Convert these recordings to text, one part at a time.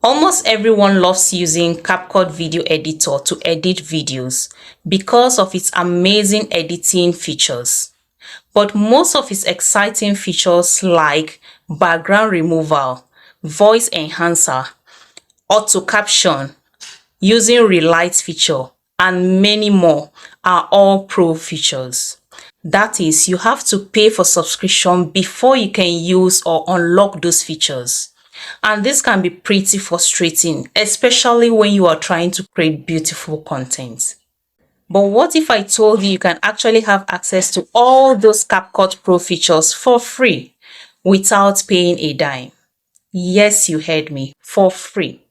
Almost everyone loves using CapCut video editor to edit videos because of its amazing editing features. But most of its exciting features like background removal, voice enhancer, auto caption, using RELIGHT feature, and many more are all pro features. That is, you have to pay for subscription before you can use or unlock those features. And this can be pretty frustrating, especially when you are trying to create beautiful content. But what if I told you can actually have access to all those CapCut Pro features for free without paying a dime? Yes, you heard me, for free.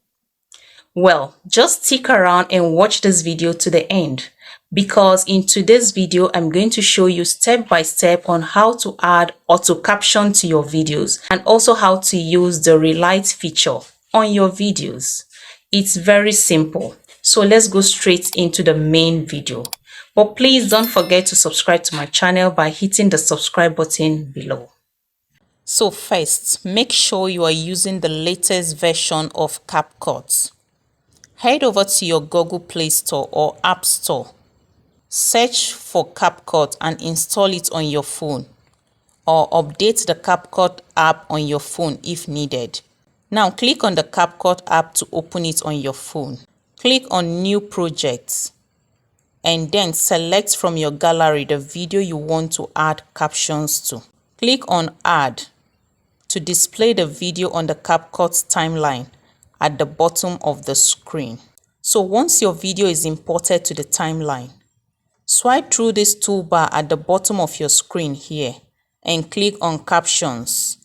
Well, just stick around and watch this video to the end, because in today's video, I'm going to show you step by step on how to add auto caption to your videos and also how to use the RELIGHT feature on your videos. It's very simple. So let's go straight into the main video. But please don't forget to subscribe to my channel by hitting the subscribe button below. So first, make sure you are using the latest version of CapCut. Head over to your Google Play Store or App Store. Search for CapCut and install it on your phone, or update the CapCut app on your phone if needed. Now click on the CapCut app to open it on your phone. Click on New Projects and then select from your gallery the video you want to add captions to. Click on Add to display the video on the CapCut timeline at the bottom of the screen. So once your video is imported to the timeline, swipe through this toolbar at the bottom of your screen here and click on Captions.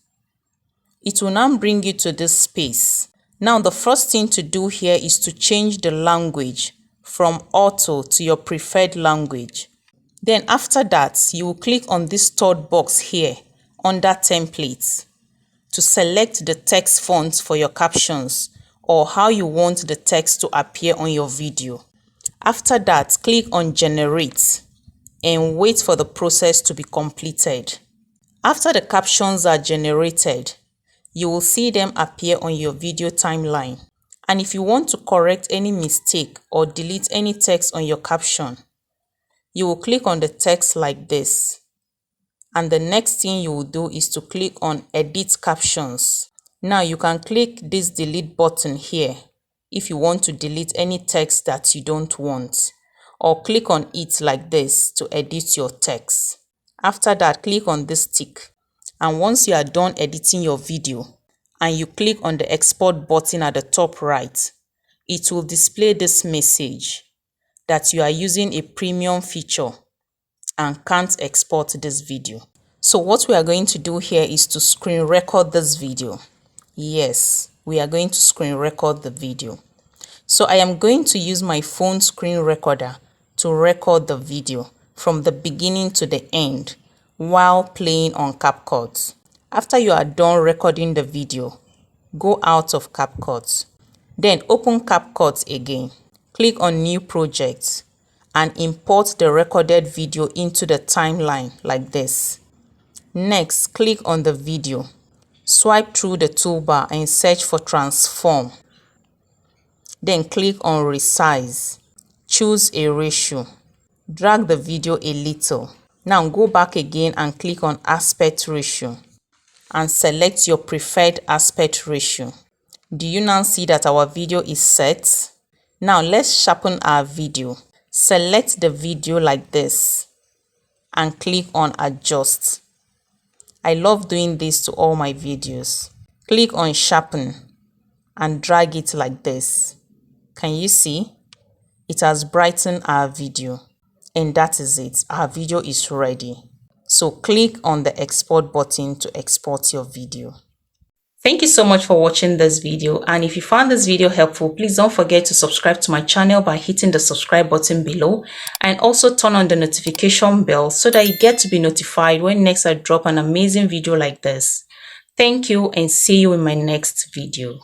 It will now bring you to this space. Now the first thing to do here is to change the language from auto to your preferred language. Then after that, you will click on this third box here under Templates to select the text fonts for your captions or how you want the text to appear on your video. After that, click on Generate and wait for the process to be completed. After the captions are generated, you will see them appear on your video timeline. And if you want to correct any mistake or delete any text on your caption, you will click on the text like this. And the next thing you will do is to click on Edit Captions. Now you can click this delete button here if you want to delete any text that you don't want, or click on it like this to edit your text. After that, click on this tick, and once you are done editing your video and you click on the export button at the top right, it will display this message that you are using a premium feature and can't export this video. So what we are going to do here is to screen record this video. Yes, we are going to screen record the video. So I am going to use my phone screen recorder to record the video from the beginning to the end while playing on CapCut. After you are done recording the video, go out of CapCut. Then open CapCut again. Click on New Project and import the recorded video into the timeline like this. Next, click on the video. Swipe through the toolbar and search for Transform. Then click on Resize. Choose a ratio. Drag the video a little. Now go back again and click on Aspect Ratio and select your preferred aspect ratio. Do you now see that our video is set? Now let's sharpen our video. Select the video like this and click on Adjust. I love doing this to all my videos. Click on Sharpen and drag it like this. Can you see? It has brightened our video. And that is it. Our video is ready. So click on the export button to export your video. Thank you so much for watching this video, and if you found this video helpful, please don't forget to subscribe to my channel by hitting the subscribe button below, and also turn on the notification bell so that you get to be notified when next I drop an amazing video like this. Thank you, and see you in my next video.